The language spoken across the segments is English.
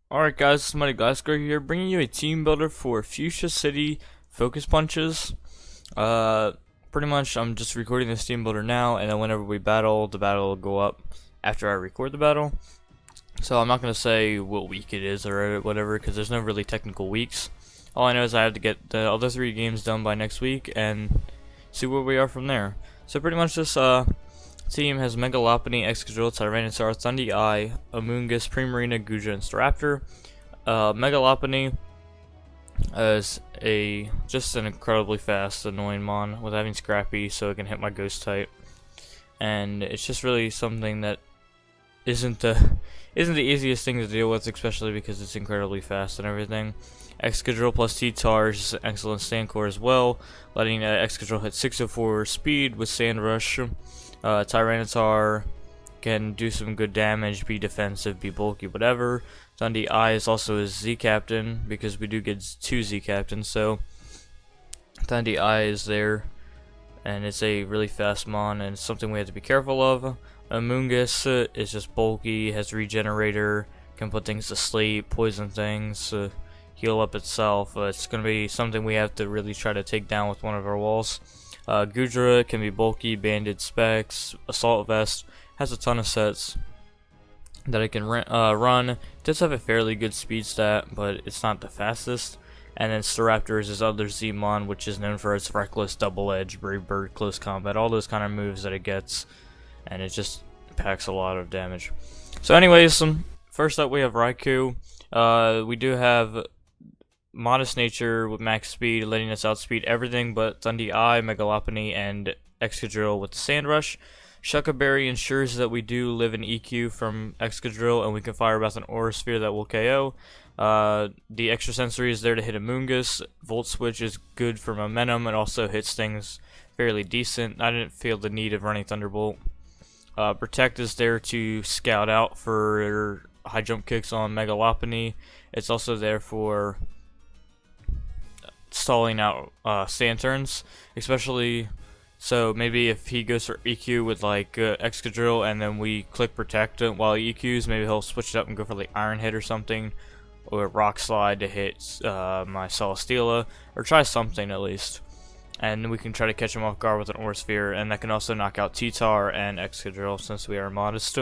Alright guys, it's York Gliscors here, bringing you a team builder for Fuschia City Focus Punches. Pretty much I'm just recording this team builder now, and then whenever we battle, the battle will go up after I record the battle. So I'm not going to say what week it is or whatever, because there's no really technical weeks. All I know is I have to get the other 3 games done by next week, and see where we are from there. So pretty much this team has Megalopony, Excadrill, Tyranitar, Thundy-Eye, Amoonguss, Primarina, Goodra, and Staraptor. Megalopony is just an incredibly fast, annoying mon with having Scrappy, so it can hit my Ghost type, and it's just really something that isn't the easiest thing to deal with, especially because it's incredibly fast and everything. Excadrill plus T-Tar is excellent stand core as well, letting Excadrill hit 604 speed with Sand Rush. Tyranitar can do some good damage, be defensive, be bulky, whatever. Thundy-Eye is also a Z-Captain, because we do get 2 Z-Captains, so Thundy-Eye is there, and it's a really fast mon, and it's something we have to be careful of. Amoonguss is just bulky, has Regenerator, can put things to sleep, poison things, heal up itself. It's going to be something we have to really try to take down with one of our walls. Goodra can be bulky, banded specs, assault vest, has a ton of sets that it can run. It does have a fairly good speed stat, but it's not the fastest. And then Staraptor is his other Z-Mon, which is known for its reckless, double edge, brave bird, close combat, all those kind of moves that it gets, and it just packs a lot of damage. So anyways, first up we have Raikou. We do have Modest Nature with max speed, letting us outspeed everything but Thundy-Eye, Megalopony, and Excadrill with the Sand Rush. Shuckaberry ensures that we do live in EQ from Excadrill, and we can fire Breath an Aura Sphere that will KO. The extra sensory is there to hit Amoonguss. Volt Switch is good for momentum and also hits things fairly decent. I didn't feel the need of running Thunderbolt. Protect is there to scout out for high jump kicks on Megalopony. It's also there for stalling out sand turns, especially. So maybe if he goes for EQ with like Excadrill and then we click Protect while he EQs, maybe he'll switch it up and go for like Iron Hit or something, or Rock Slide to hit my Celesteela, or try something at least. And we can try to catch him off guard with an Aura Sphere, and that can also knock out T-Tar and Excadrill since we are modest.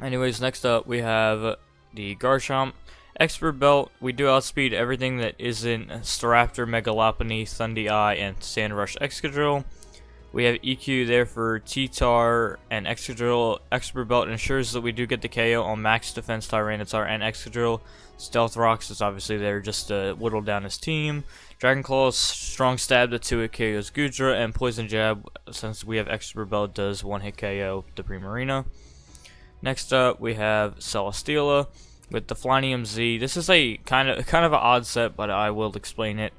Anyways, next up we have the Garchomp. Expert Belt, we do outspeed everything that isn't Staraptor, Megalopony, Thundy-Eye, and Sand Rush Excadrill. We have EQ there for T-Tar and Excadrill. Expert Belt ensures that we do get the KO on Max Defense Tyranitar and Excadrill. Stealth Rocks is obviously there just to whittle down his team. Dragon Claw, strong stab to 2-hit KOs Goodra, and Poison Jab, since we have Expert Belt, does 1-hit KO the Primarina. Next up, we have Celesteela with the Flynium Z. This is a kind of an odd set, but I will explain it.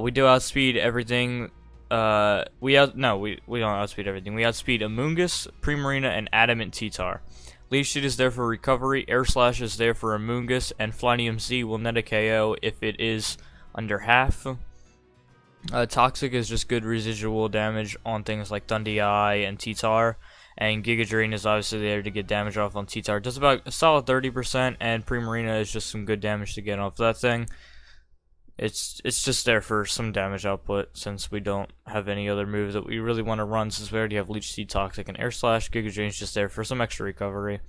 We do outspeed everything. We don't outspeed everything. We outspeed Amoonguss, Primarina, and Adamant T-Tar. Leaf Sheet is there for recovery. Air Slash is there for Amoonguss, and Flynium Z will net a KO if it is under half. Toxic is just good residual damage on things like Thundy-Eye and T-Tar. And Giga Drain is obviously there to get damage off on T-Tar. It does about a solid 30%, and Primarina is just some good damage to get off that thing. It's just there for some damage output, since we don't have any other move that we really want to run, since we already have Leech Seed, Toxic, and Air Slash. Giga Drain is just there for some extra recovery.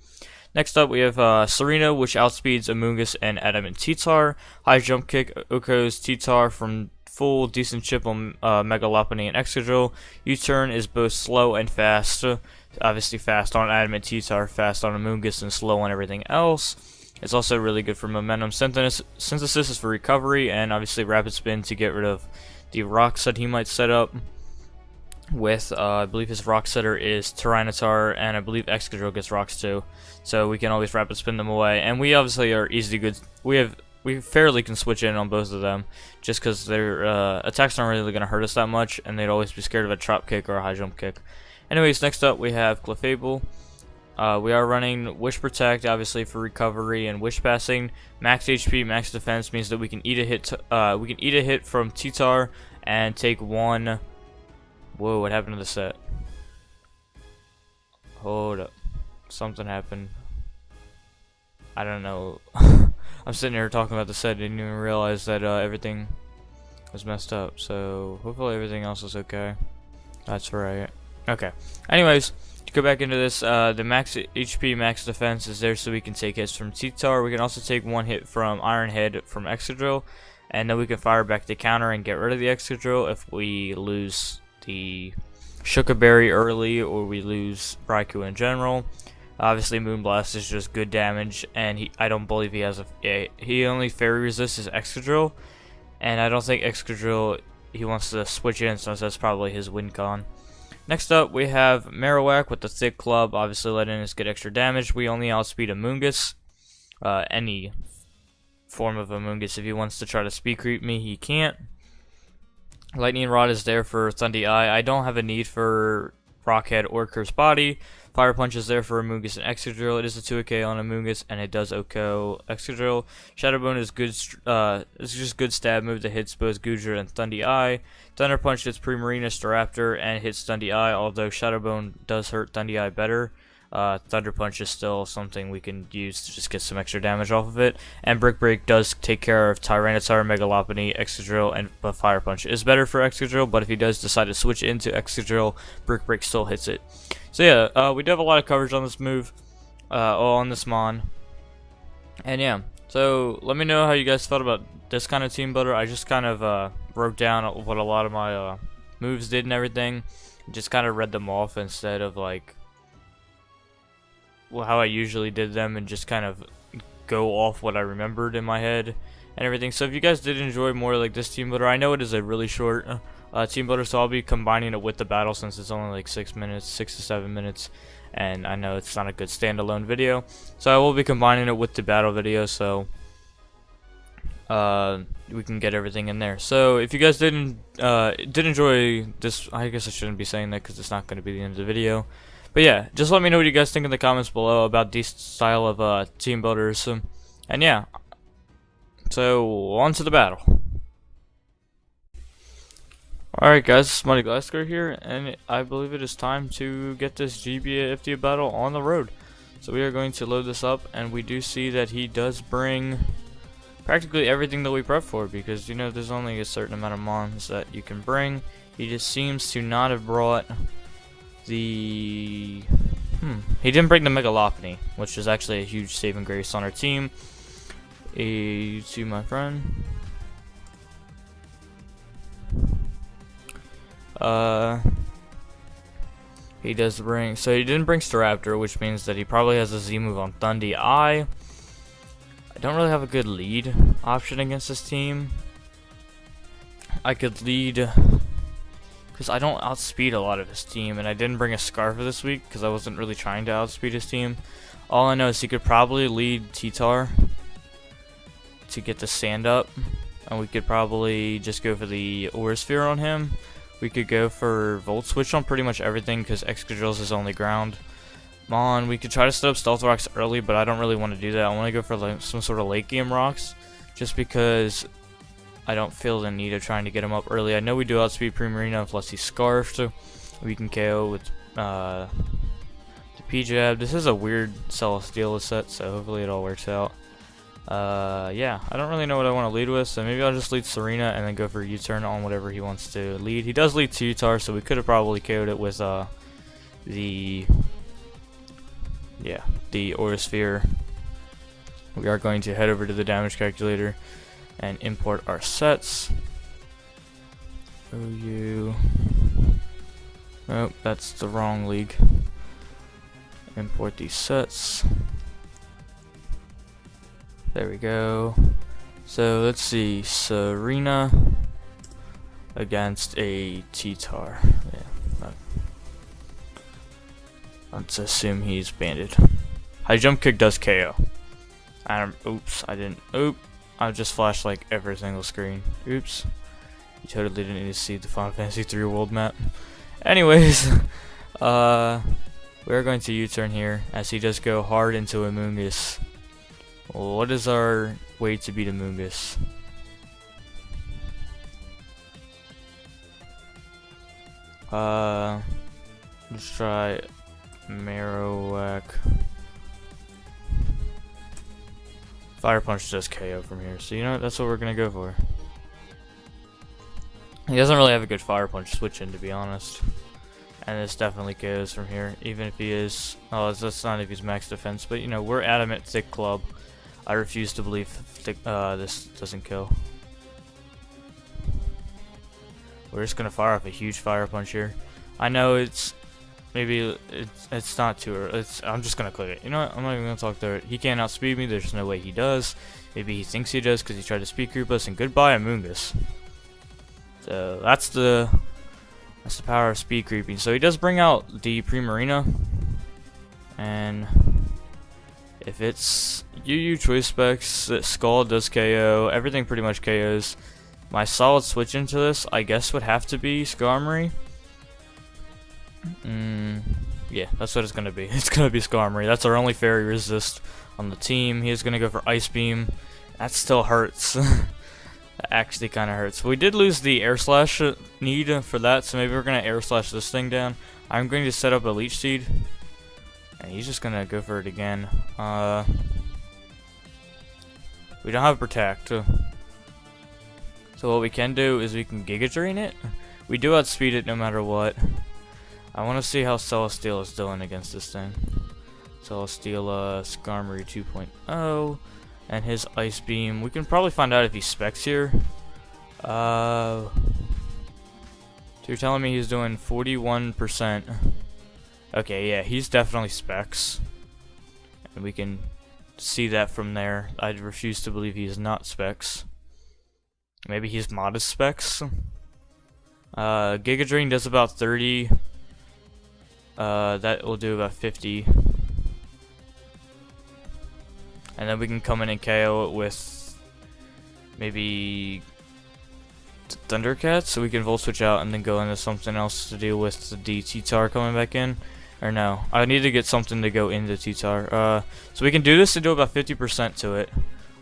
Next up, we have Serena, which outspeeds Amoonguss and Adamant T-Tar. High Jump Kick Oko's T-Tar from full decent chip on Megalopony and Excadrill. U-Turn is both slow and fast. Obviously fast on Adamant T-Tar, fast on Amoonguss, and slow on everything else. It's also really good for momentum. Synthesis is for recovery, and obviously Rapid Spin to get rid of the rocks that he might set up with. I believe his rock setter is Tyranitar, and I believe Excadrill gets rocks too. So we can always Rapid Spin them away. And we obviously are easily good. We fairly can switch in on both of them, just because their attacks aren't really going to hurt us that much, and they'd always be scared of a Chop Kick or a High Jump Kick. Anyways, next up we have Clefable. We are running Wish Protect, obviously for recovery and Wish Passing. Max HP, Max Defense means that we can eat a hit. We can eat a hit from T-Tar and take one. Whoa! What happened to the set? Hold up, something happened. I don't know. I'm sitting here talking about the set, didn't even realize that everything was messed up. So hopefully everything else is okay. That's right. Okay. Anyways, to go back into this, the max HP, max defense is there so we can take hits from T-Tar. We can also take one hit from Iron Head from Excadrill, and then we can fire back the counter and get rid of the Excadrill if we lose the Shukaberry early or we lose Raikou in general. Obviously, Moonblast is just good damage, and I don't believe he has he only fairy resists his Excadrill, and I don't think Excadrill he wants to switch in, so that's probably his win con. Next up, we have Marowak with the thick club, obviously letting us get extra damage. We only outspeed Amoonguss, any form of Amoonguss. If he wants to try to speed creep me, he can't. Lightning Rod is there for Thundy Eye. I don't have a need for Rockhead or Curse Body. Fire Punch is there for Amoonguss and Excadrill. It is a 2k on Amoonguss, and it does OHKO Excadrill. Shadow Bone is good. It's just good stab move that hits both Goodra and Thundy Eye. Thunder Punch hits Primarina, Staraptor, and hits Thundy Eye. Although Shadow Bone does hurt Thundy Eye better, Thunder Punch is still something we can use to just get some extra damage off of it. And Brick Break does take care of Tyranitar, Megalopony, Excadrill, but Fire Punch is better for Excadrill. But if he does decide to switch into Excadrill, Brick Break still hits it. So yeah, we do have a lot of coverage on this move, on this Mon. And yeah, so let me know how you guys felt about this kind of team builder. I just kind of wrote down what a lot of my moves did and everything. Just kind of read them off instead of like how I usually did them, and just kind of go off what I remembered in my head and everything. So if you guys did enjoy more like this team builder, I know it is a really short team builder, so I'll be combining it with the battle since it's only like 6 to 7 minutes, and I know it's not a good standalone video, so I will be combining it with the battle video, so we can get everything in there. So if you guys did enjoy this, I guess I shouldn't be saying that because it's not going to be the end of the video. But yeah, just let me know what you guys think in the comments below about these style of team builders. And yeah, so on to the battle. Alright guys, it's York Gliscors here, and I believe it is time to get this GBA FDL battle on the road. So we are going to load this up, and we do see that he does bring practically everything that we prep for, because you know there's only a certain amount of mons that you can bring. He just seems to not have brought the he didn't bring the Megalopony, which is actually a huge saving grace on our team. To my friend, he does bring, so he didn't bring Staraptor, which means that he probably has a Z move on Thundy Eye. I don't really have a good lead option against this team. I could lead because I don't outspeed a lot of his team, and I didn't bring a Scarf this week because I wasn't really trying to outspeed his team. All I know is he could probably lead T-Tar to get the sand up, and we could probably just go for the Aura Sphere on him. We could go for Volt Switch on pretty much everything because Excadrill's his only ground. Mon, we could try to set up Stealth Rocks early, but I don't really want to do that. I want to go for like some sort of late game rocks, just because I don't feel the need of trying to get him up early. I know we do outspeed Primarina unless he's Scarfed. We can KO with the P-Jab. This is a weird Celesteela set, so hopefully it all works out. Yeah, I don't really know what I want to lead with, so maybe I'll just lead Serena and then go for U-turn on whatever he wants to lead. He does lead T-Tar, so we could have probably KO'd it with the Aura Sphere. We are going to head over to the damage calculator and import our sets. OU. Nope, that's the wrong league. Import these sets. There we go. So let's see, Serena against a T-Tar. Yeah, let's assume he's banded. High jump kick does KO. Oops, I didn't. Oop. I just flashed like every single screen. Oops. You totally didn't need to see the Final Fantasy 3 world map. Anyways, we're going to U-turn here as he does go hard into Amoonguss. Well, what is our way to beat Amoonguss? Let's try Marowak. Fire Punch does KO from here, so you know what, that's what we're gonna go for. He doesn't really have a good Fire Punch switch in, to be honest. And this definitely KOs from here, even if he is... Oh, that's not if he's max defense, but you know, we're adamant Thick Club. I refuse to believe this doesn't kill. We're just gonna fire off a huge Fire Punch here. I know it's... Maybe it's not too early. I'm just gonna click it. You know what? I'm not even gonna talk through it. He can't outspeed me. There's no way he does. Maybe he thinks he does because he tried to speed group us. And goodbye, Amoongus. So that's the power of speed creeping. So he does bring out the Primarina, and if it's UU choice specs, Skull does KO. Everything pretty much KOs. My solid switch into this, I guess, would have to be Skarmory. Yeah, that's what it's gonna be. It's gonna be Skarmory. That's our only fairy resist on the team. He's gonna go for Ice Beam. That still hurts. That actually kind of hurts. We did lose the Air Slash need for that, so maybe we're gonna Air Slash this thing down. I'm going to set up a Leech Seed, and he's just gonna go for it again. We don't have Protect, so what we can do is we can Giga Drain it. We do outspeed it no matter what. I want to see how Celesteela is doing against this thing. Celesteela, Skarmory 2.0, and his Ice Beam. We can probably find out if he specs here. So you're telling me he's doing 41%. Okay, yeah, he's definitely specs. And we can see that from there. I refuse to believe he is not specs. Maybe he's modest specs. Giga Drain does about 30. That will do about 50. And then we can come in and KO it with maybe Thundercat, so we can Volt Switch out and then go into something else to deal with the T-Tar coming back in. Or no, I need to get something to go into T-Tar. So we can do this and do about 50% to it.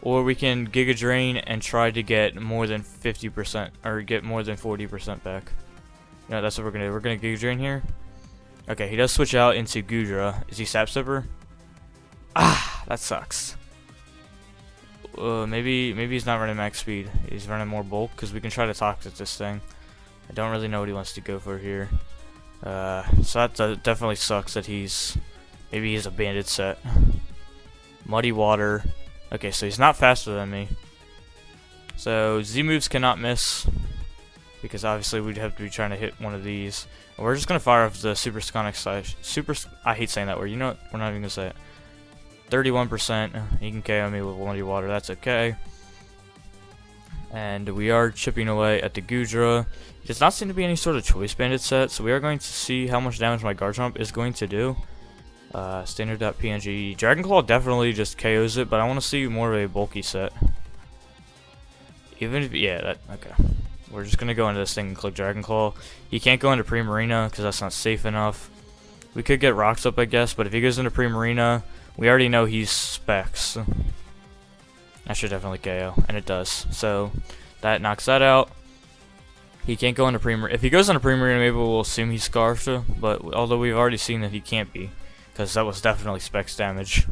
Or we can Giga Drain and try to get more than 50%, or get more than 40% back. No, that's what we're gonna do. We're gonna Giga Drain here. Okay, he does switch out into Goodra. Is he Sap Sipper? Ah, that sucks. Maybe he's not running max speed. He's running more bulk, because we can try to Toxic this thing. I don't really know what he wants to go for here. So that definitely sucks that maybe he's a Bandit set. Muddy Water. Okay, so he's not faster than me. So Z moves cannot miss, because obviously we'd have to be trying to hit one of these. And we're just gonna fire off the Super Sonic Slash. I hate saying that word. You know what? We're not even gonna say it. 31%. He can KO me with Muddy Water. That's okay. And we are chipping away at the Goodra. It does not seem to be any sort of Choice Bandit set, so we are going to see how much damage my Garchomp is going to do. Standard.png. Dragon Claw definitely just KOs it, but I want to see more of a bulky set. Even if, yeah, okay. We're just gonna go into this thing and click Dragon Claw. He can't go into Primarina because that's not safe enough. We could get Rocks up, I guess, but if he goes into Primarina, we already know he's specs. That should definitely KO, and it does. So that knocks that out. He can't go into Primarina. If he goes into Primarina, maybe we'll assume he's Scarfed, but although we've already seen that he can't be, because that was definitely specs damage.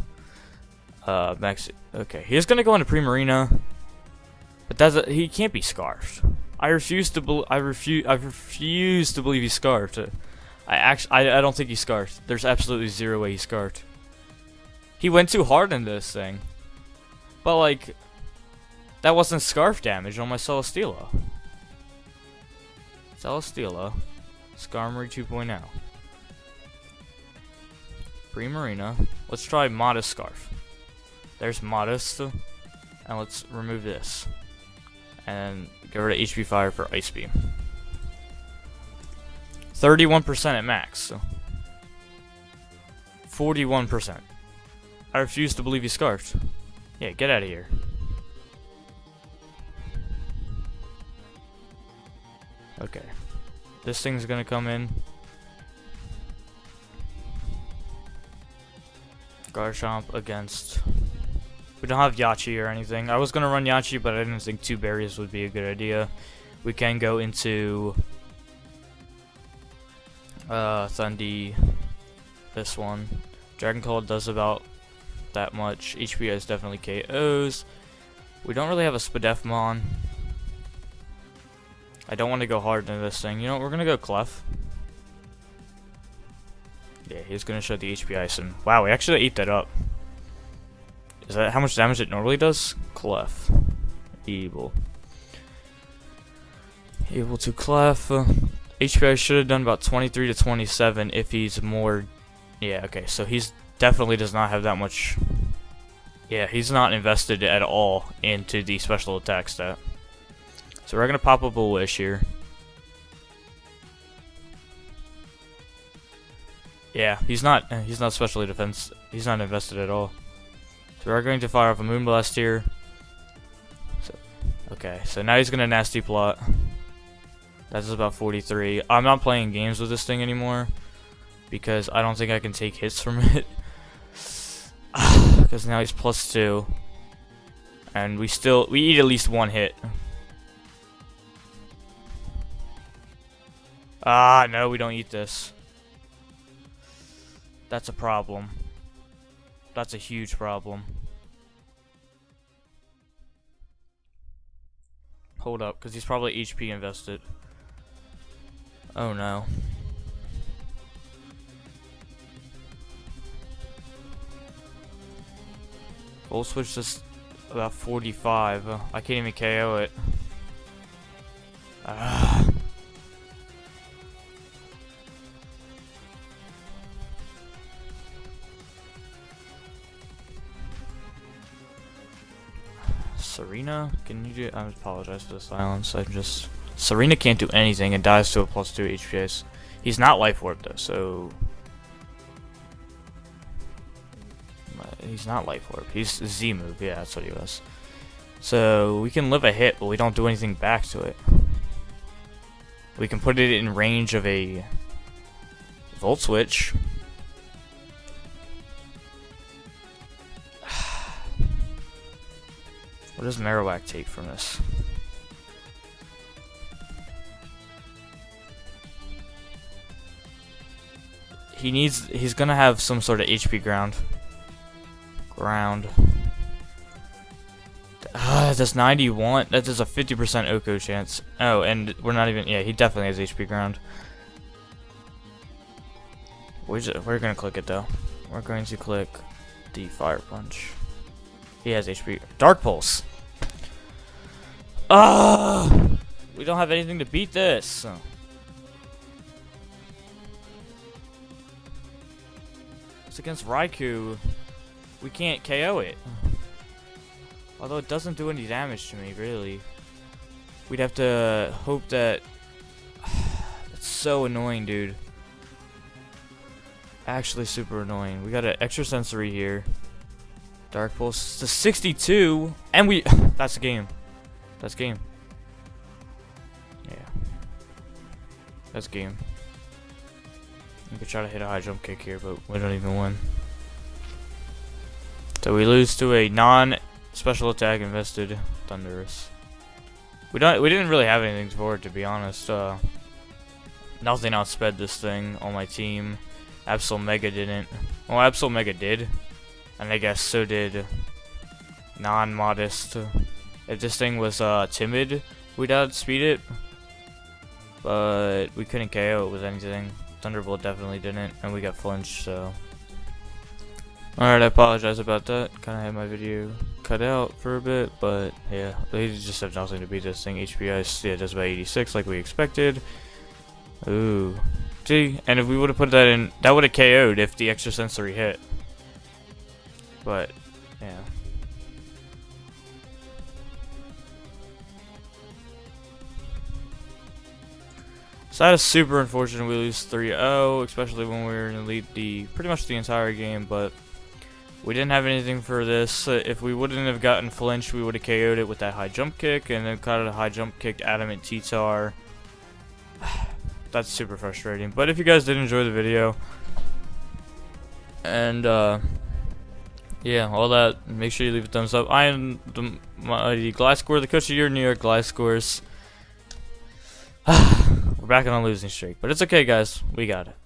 Max. Okay, he's gonna go into Primarina, but he can't be Scarfed. I refuse to believe he's Scarfed. I don't think he's Scarfed. There's absolutely zero way he's Scarfed. He went too hard into this thing. But like, that wasn't Scarf damage on my Celesteela. Celesteela, Skarmory 2.0. Primarina. Let's try Modest Scarf. There's Modest. And let's remove this. And get rid of HP Fire for Ice Beam. 31% at max. 41%. I refuse to believe he's Scarfed. Yeah, get out of here. Okay. This thing's gonna come in. Garchomp against... We don't have Yachi or anything. I was gonna run Yachi, but I didn't think 2 berries would be a good idea. We can go into... Thundy. This one. Dragon Claw does about that much. HPI is definitely KOs. We don't really have a Spadefmon. I don't want to go hard into this thing. You know what? We're going to go Clef. Yeah, he's going to show the HPI soon. Wow, we actually ate that up. Is that how much damage it normally does? Clef. Evil. Able to Clef. HPI should have done about 23 to 27 if he's more... Yeah, okay, so he's definitely does not have that much... Yeah, he's not invested at all into the special attack stat. So we're going to pop up a Wish here. Yeah, he's not specially defense. He's not invested at all. So we're going to fire off a Moonblast here. So, okay, so now he's going to Nasty Plot. That's about 43. I'm not playing games with this thing anymore because I don't think I can take hits from it. Because now he's +2. And we eat at least one hit. Ah, no, we don't eat this. That's a problem. That's a huge problem. Hold up, because he's probably HP invested. Oh no. Volt Switch just about 45. I can't even KO it. Serena, can you do? I apologize for the silence. Serena can't do anything and dies to a +2 HPS. He's not Life Orb though, so he's not Life Orb. He's Z move. Yeah, that's what he was. So we can live a hit, but we don't do anything back to it. We can put it in range of a Volt Switch. What does Marowak take from this? He's gonna have some sort of HP ground. Does 91? That does a 50% Oko chance. Oh, and we're not even, yeah, he definitely has HP ground. We're gonna click it though. We're going to click the Fire Punch. He has HP. Dark Pulse. We don't have anything to beat this. It's against Raikou. We can't KO it. Although it doesn't do any damage to me, really. We'd have to hope that... It's so annoying, dude. Actually super annoying. We got an extrasensory here. Dark Pulse to 62, and we... That's a game. That's game. Yeah. That's game. We could try to hit a high jump kick here, but we don't even win. So we lose to a non-special attack invested Thundurus. We didn't really have anything for it, to be honest. Nothing outsped this thing on my team. Absol Mega didn't. Well, Absol Mega did. And I guess so did non-modest. If this thing was timid, we'd outspeed it. But we couldn't KO it with anything. Thunderbolt definitely didn't, and we got flinched, so. Alright, I apologize about that. Kinda had my video cut out for a bit, but yeah, they just have nothing to beat this thing. HPI, yeah, does about 86 like we expected. Ooh. See, and if we would have put that in, that would have KO'd if the extrasensory hit. But, yeah. So that is super unfortunate. We lose 3-0, especially when we were in the lead pretty much the entire game, but we didn't have anything for this. If we wouldn't have gotten flinched, we would have KO'd it with that high jump kick, and then caught a high jump kick Adamant T-Tar. That's super frustrating. But if you guys did enjoy the video, and yeah, all that, make sure you leave a thumbs up. I am the Gliscor, the coach of your New York Gliscors. We're back on a losing streak, but it's okay, guys. We got it.